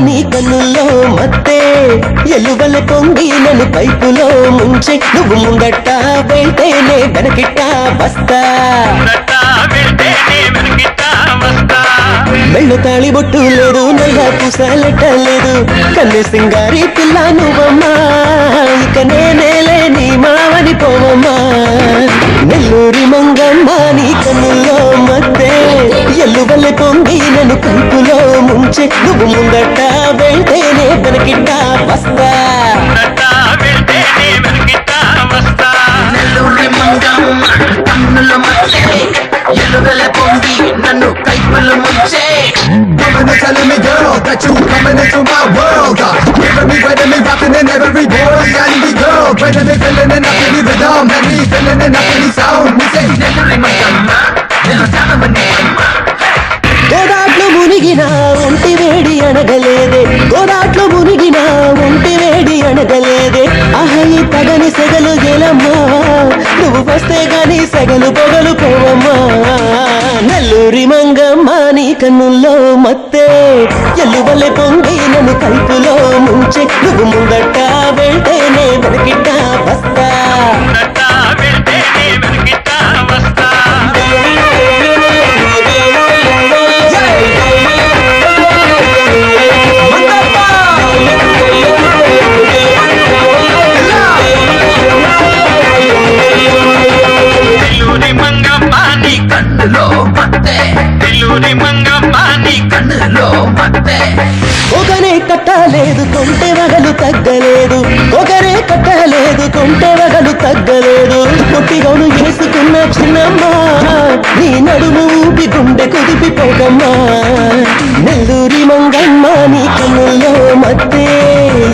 నీ కన్నుల్లో మత్తే ఎలువల పొంగి నన్ను పైపులో ముంచె నువ్వు ముందట వెళ్తేనే వెనకిట్ట వస్తా మెళ్ళు తాళి బొట్టు లేదు నల్ల పూసలెట్ట లేదు కన్ను సింగారి పిల్ల నువ్వమ్మా ఇక నేనేలే నీ మావని పోవమ్మా నెల్లూరి మంగమ్మ నీ కన్నుల్లో మత్తే ఎల్లువల్ల పొంగి నన్ను కైపులో ముంచె నువ్వు ముందట వెళ్తేనే వెనకిట్ట వస్తా నెల్లూరి మంగమ్మ కన్నుల మత్తే ఎల్లువల్ల పొంగి నన్ను కైపులో ముంచె Women are telling me, girl, that you coming into my world. Giving me, wetting me, rocking in every boy and the girl. Wetting me, feeling it, nothing even dumb. And me feeling it, nothing sound. Me say, నెల్లూరి మంగమ్మ నేను జానమని అమ్మ గోదాట్లో మునిగిన ఒంటి వేడి అనగలేదే గోదాట్లో మునిగిన ఒంటి వేడి అనగలేదే అహయి తగని సెగలు గెలమ్మా నువ్వు వస్తే గాని సెగలు పొగలు పోవమ్మా నెల్లూరి మంగమ్మ నీ కన్నుల్లో మత్తే ఎల్లువల్లె పొంగి నన్ను కైపులో ముంచె నువ్వు ముందట వెళ్తేనే వెనకిట్ట వస్తా కన్నులో మత్తే నెల్లూరి మంగమ్మ నీ కన్నులో మత్తే ఒకరే కట్టలేదు కొంటె వగలు తగ్గలేదు ఒకరే కట్టలేదు కొంటె వగలు తగ్గలేదు పొట్టిగౌను వేసుకున్న చిన్నమ్మ నీ నడుము ఊపి గుండె కుదిపిపోకమ్మా నెల్లూరి మంగమ్మ నీ కన్నుల్లో మత్తే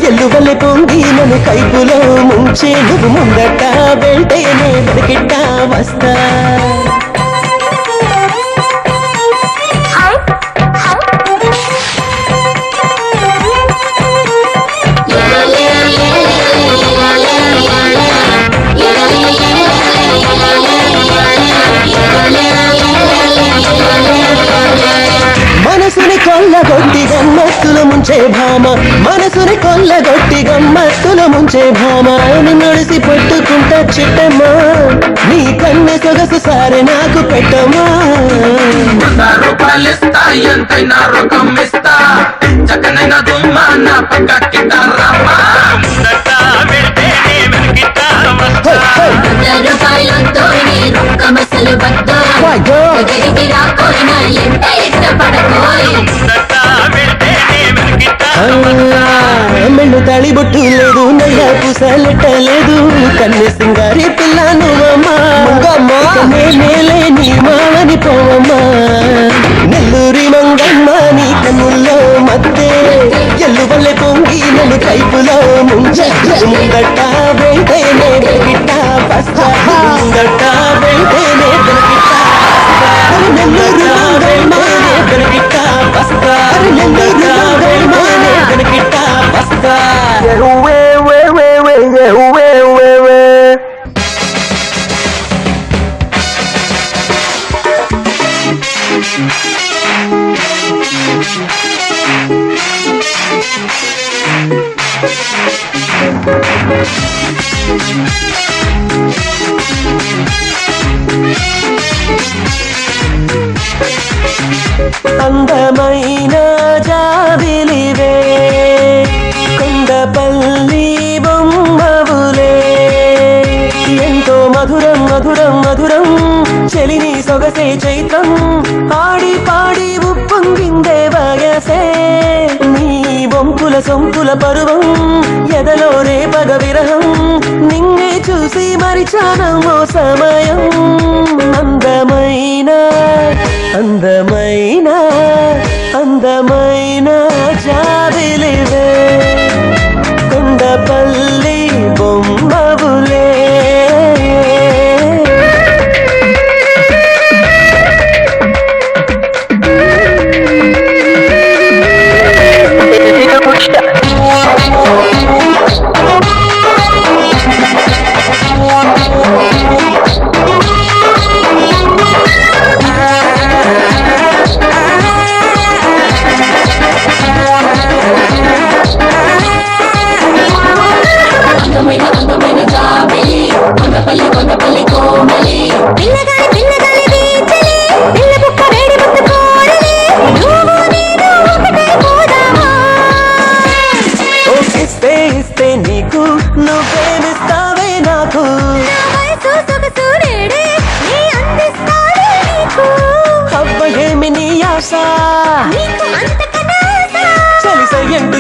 ఎల్లువల్లె పొంగి నన్ను కైపులో ముంచే నువ్వు ముందట వెళ్తేనే వెనకిట్ట వస్తా మనసుని కొల్లగొట్టి గమ్మత్తులు ముంచే భామ మనసుని కొల్లగొట్టి గమ్మత్తులు ముంచే భామ నడిసి పట్టుకుంటా చిట్టమ్మా నీ కన్నె సొగసు సారి నాకు పెట్టమ్మా రూపాయలిస్తా ఎంతైనా రొక్కం ఇస్తా చక్కనైన దుమ్మా నా పక్కకి రామా రూపాయలతో రొక్కమసలు బద్దో ఎక్కడికి రాపోయినా ఎంత ఇష్టపడకోయి మెళ్ళు తాళి బొట్టు లేదు నల్ల పూసలెట్ట లేదు కన్నె సింగారి పిల్ల నువ్వమ్మా నేనేలే నీ మావని పోవమ్మా నెల్లూరి మంగమ్మ నీ కన్నుల్లో మత్తే ఎల్లువల్లె పొంగి నన్ను కైపులో ముంచె ముందట వెళ్తేనే వెనకిట్ట వస్తా ముందట వెళ్తేనే వెనకిట్ట నెల్లూరి మంగమ్మ వెనకిట్ట వస్తా నెల్లూరి మంగమ్మ వెనకిట్ట వస్తా అందమైన జాబిలివే కొండపల్లి బొమ్మవులే ఎంతో మధురం మధురం మధురం చెలిని సొగసే చైత్రం ఆడి పాడి ఉప్పొంగిందే వయసే నీ బొంకుల సొంకుల పరువం ఎదలో రేపగ విరహం నిన్నే చూసి మరిచానమో సమయం అందమైన అందమైన అందమైన జాబిలివే కొండపల్లి బొమ్మవులే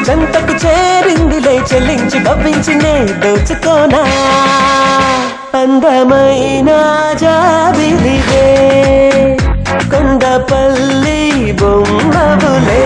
చెంతకు చేరిందిలే చెల్లించి కవ్వించిందే దోచుకోనా అందమైన జాబిలివే కొండపల్లి బొమ్మవులే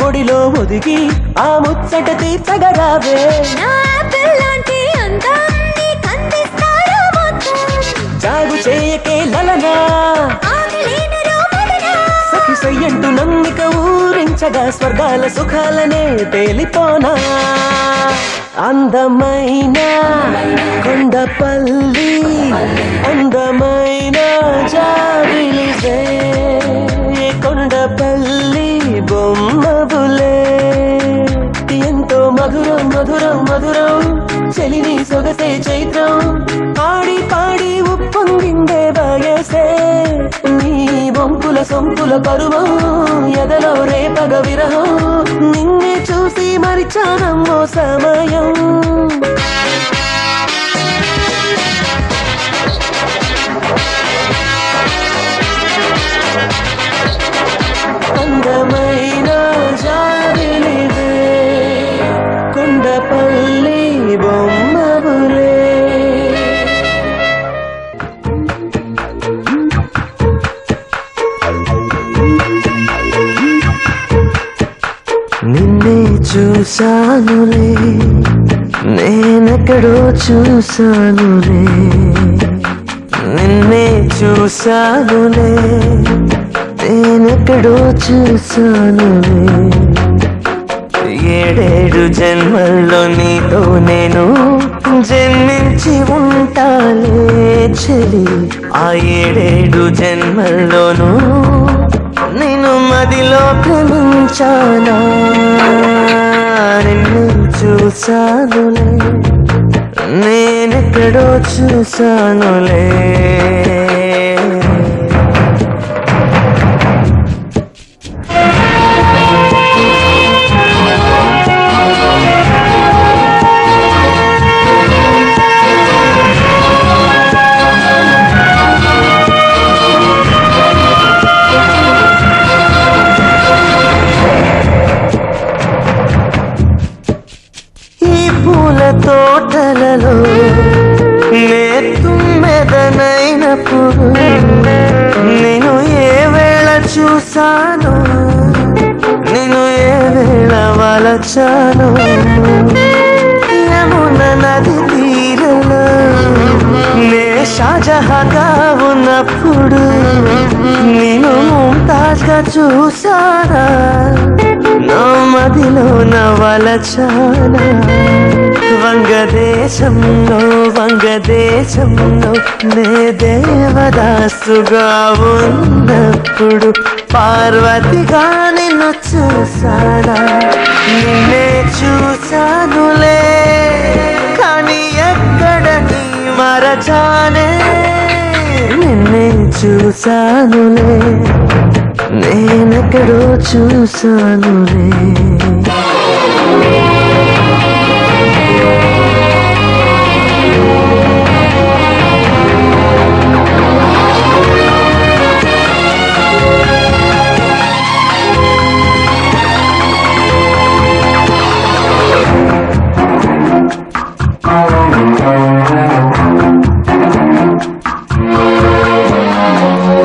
ఒడిలో ఒదిగి ఆ ముచ్చట తీర్చగరావే జాగు చేయకే లలనా సఖి సయ్యంటూ నమ్మిక ఊరించగా స్వర్గాల సుఖాలనే తేలిపోనా అందమైన కొండపల్లి అందమైన జాబిలివే కొండపల్లి బొమ్మబులే ఎంతో మధురం మధురం మధురం చెలిని సొగసే చైత్రం ఆడి పాడి ఉప్పొంగిందే వయసే నీ వంపుల సొంపుల పరువం ఎదలో రేపగ విరహం నిన్నే చూసి మరిచానమ్మో సమయం అందమైన జాబిలివే కొండపల్లి బొమ్మబులే నిన్నే చూసానులే నేనెక్కడో చూసానులే నిన్నే చూసానులే నేనెక్కడో చూసానులే ఏడేడు జన్మల్లో నీతో నేను జన్మించి ఉంటాలే చెలి ఆ ఏడేడు జన్మల్లోనూ నేను మదిలో ప్రేమించానా నిన్ను చూసానులే నేనెక్కడో చూసానులే తోటలలో నే తుమ్మెదనైనప్పుడు నేను ఏ వేళ చూసాను నేను ఏ వేళ వలచాను యమున నది తీరలో నే షాజహాగా ఉన్నప్పుడు నేను ముంతాజ్గా చూసానా నా మదిలో నవలచానా వంగదేశంలో నే దేవదాసుగా ఉన్నప్పుడు పార్వతిగా నిన్ను చూసానా నిన్నే చూసానులే కానీ ఎక్కడ నీ మరచానే నిన్నే చూసానులే నేనెక్కడో చూసానులే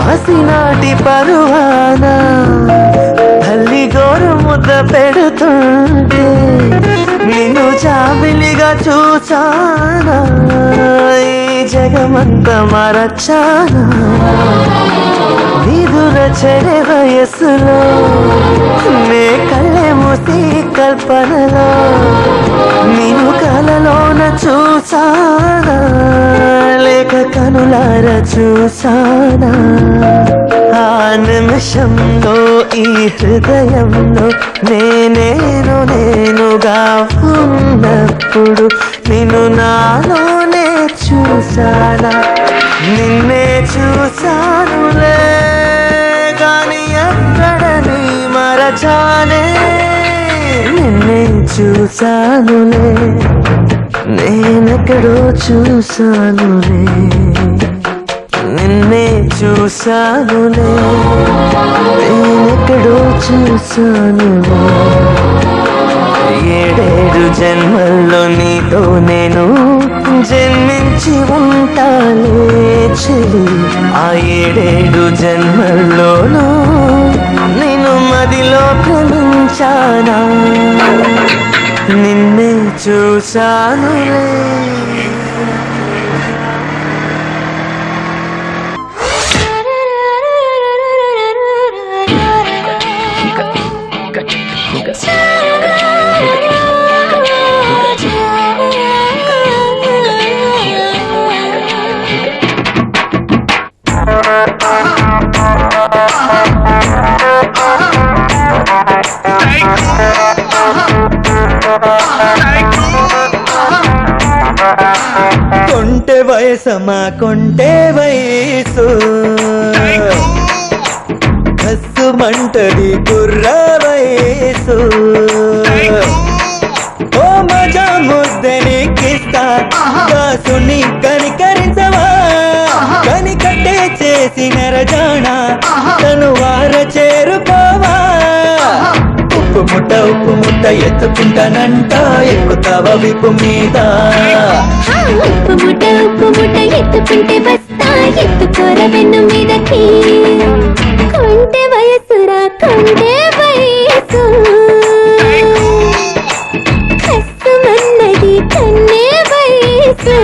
పసినాటి పరువాన తల్లి గోరు ముద్ద పెడుతుంటే నిన్ను జాబిలిగా చూసానా ఈ జగమంత మరచానా నిదుర చెడే వయస్సులో నే కళ్ళే మూసి కల్పనలో నేను కలలోన చూసానా లేక లేక కనులార చూసానా ఆ నిమిషంలో ఈ హృదయంలో నేనుగా ఉన్నప్పుడు నిన్ను నాలోనే చూసానా నిన్నే చూసానులే గాని ఎక్కడ నీ మరచానే నిన్నే చూసానులే నేనెక్కడో చూసానులే నిన్నే చూసానులే నేనెక్కడో చూసానులే ఏడేడు జన్మల్లో నీతో నేను జన్మించి ఉంటాలే చెలి ఆ ఏడేడు జన్మల్లోనూ నేను మదిలో ప్రేమించానా నిన్నే చూసానులే కొంటె వయసమా కొంటె వయసు కస్సు మంటది కుర్ర వయసు ఓ మజా ముద్దని కిస్తా కాసుని కనికరించవా కనికట్టే చేసిన రజానా తను వార చేరుకోవా ఉప్పు ముట్ట ఎత్తుకుంటానంట ఎక్కుతావా విప్పు మీద ఉప్పు ముట్ట ఎత్తుకుంటే వస్తా ఎత్తుకోర వెన్ను మీదకి కొంటె వయసురా కొంటె వయసు కష్టమన్నది కన్నే వయసు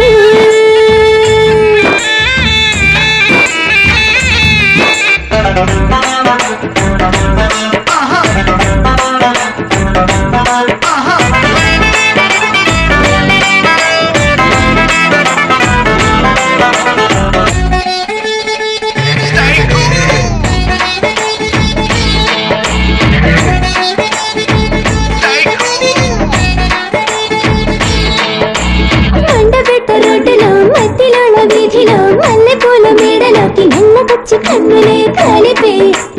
నల్లకొచ్చి కన్నులే కలిపే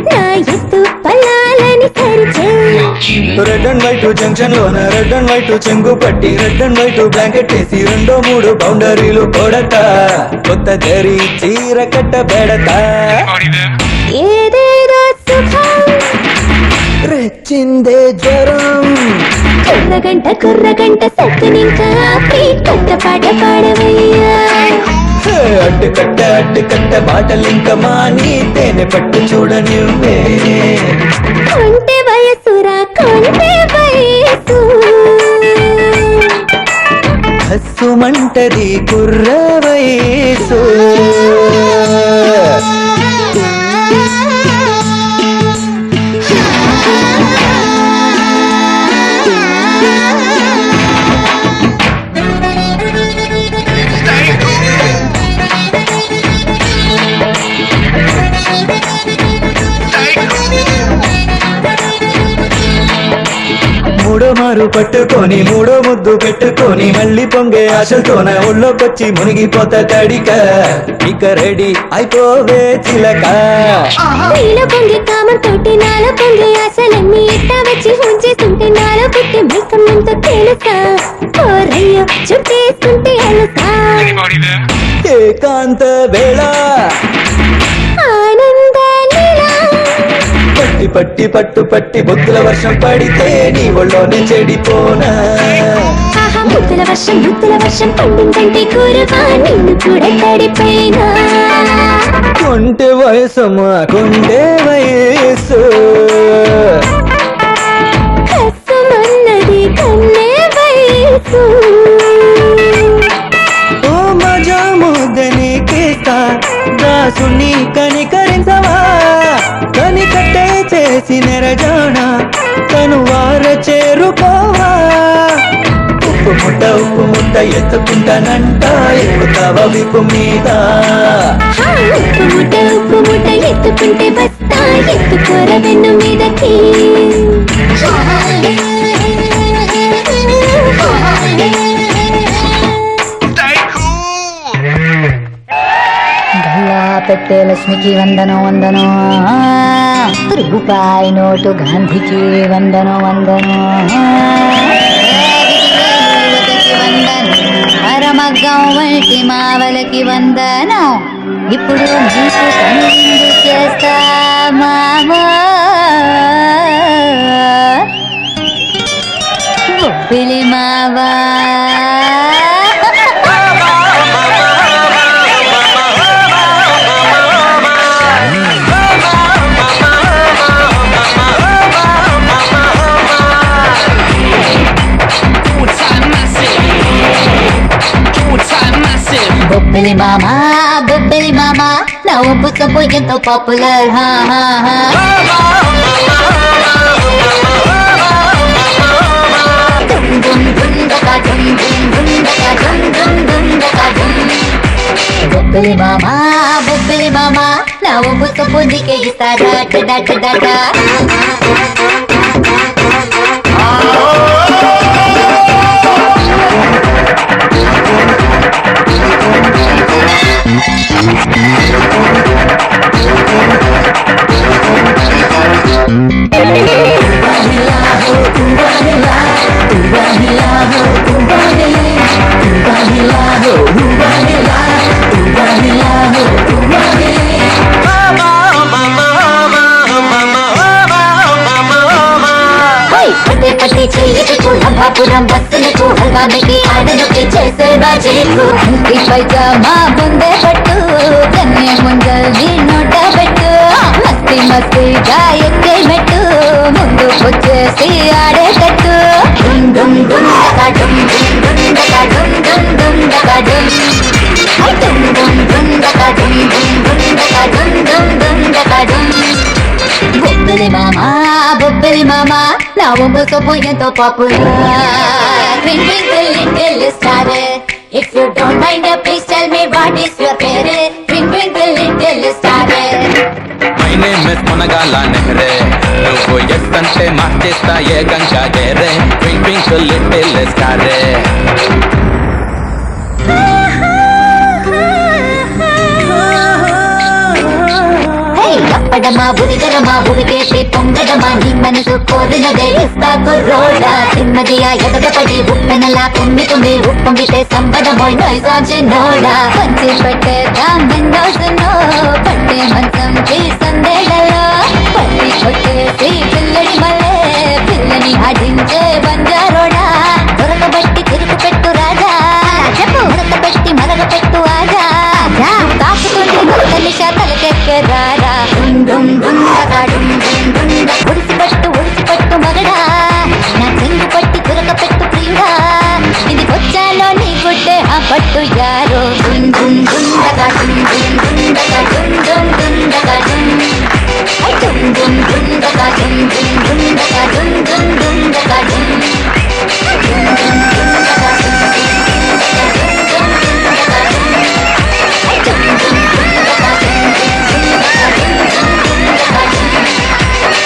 నా ఎత్తు పల్లాలని సరిచే రెడ్ అండ్ వైట్ జంక్షన్ లోన రెడ్ అండ్ వైట్ చెంగు పట్టి రెడ్ అండ్ వైట్ బ్లాంకెట్ వేసి 2-3 బౌండరీలు కొడత కొత్త జరి చీర కట్ట బెడత ఏదేదో సుఖం రెచ్చిందే జ్వరం కుర్రగంట సత్తునింకా ఆపి కొత్త పాట పాడవయ్యా అడ్డుకట్ట బాటలింక మాని తేనె పట్టు చూడనివ్వే కొంటె వయసురా కొంటె వయసు హస్సుమంటది కుర్ర వయసు మూడో మారు పట్టుకొని మూడో ముద్దు పెట్టుకొని మళ్ళీ పొంగే ఆశతోన ఒళ్ళోకొచ్చి మునిగిపోతా తడిక ఇక రెడీ అయిపోవే చిలక నీలో పొంగే కామంతోటి నాలో పొంగే ఆశలన్నీ ఎట్టా వచ్చి ఉంచేస్తుంటే నాలో పుట్టే మైకమ్మంతో తెలుసా ఓరయ్యో చుట్టేస్తుంటే అలుసా ఏకాంత వేళ ఆనంద లీలా పట్టి బొత్తుల వర్షం పడితే నీ ఒళ్ళోనే చెడిపోనా బుద్ధుల వర్షం పండిందంటే కూరవా నిన్ను కూడా తడిపోయినా కొంటె వయసమా కొండే వయసు కష్టమన్నది కన్నే వయసు ఓ మజా ముద్దని కేస్తా దాసుని కనికరించవా కనికట్టే చేసిన రజానా తను వార చేరుకోవా ఉప్పు ముట్ట ఎత్తుకుంటానంట ఎక్కుతావా విప్పు మీద ఉప్పు మూట ఎత్తుకుంటే బస్తా ఎత్తుకోర వెన్ను మీదకి గల్లా పెట్టే లక్ష్మికి వందనం వందనం రూపాయి నోటు గాంధీకి వందనం వందనం మరమగ్గం వంటి మావలకి వందనం ఇప్పుడు నీకు కనువిందు చేస్తా మామా బొబ్బిలి మావా బొబ్బిలి మామా నా ఒప్పు సొప్పు ఎంతో పాపులర్ బొబ్బిలి మామా నా ఒప్పు సొప్పు దికే ఇస్తాడా పట్టి చెయ్యకు లభాపురం బస్సులకు హల్వా పెట్టి ఆడనొక్కి చేసే బాజీకు పైజామా ముందే పట్టు కన్నే ముందల్ని నోట పెట్టు మస్తిగా ఎక్కే మెట్టు ముందు వచ్చేసి ఆడేటట్టు బొబ్బిలి మామా నా ఒంగు సొప్పు ఎంతో popular Twinkle little star, if you don't mind, please tell me what is your favorite. Twinkle little star. My name is Monagala Nehre. నువ్వు ఎస్ అంటే మార్చేస్తా ఏకంగా గేరే ట్వింకిల్ లిటిల్ స్టార్ అప్పడమా బురిగరమా బురికేసి పొంగడమా నీ మనసు కోరినదే ఇస్తా కుర్రోడా తిన్నదియా ఎదగపడి ఉప్పెనలా కుమ్మి ఉప్పొంగితే సంబడమోయ్ నైజాంచి నోడా పంచి పెట్టేద్దాం విండోసును పట్టే మంచంకి సందేలలో పట్టి కొట్టేసి పిల్లడి మళ్ళే పిల్లని ఆడించే బంజారోడా దొరకబట్టి తిరుగు పెట్టు రాజా చెప్పు ఉడకబెట్టి మరగపెట్టు ఆజా తాకుతుంది కొత్త నిష తలకెక్కే రారా ఒడిసిపట్టు మగడా నా చెంగు పట్టి దొరకపెట్టు ప్రియుడా ఇది వచ్చాలో నీ గుడ్డే ఆ పట్టు యారో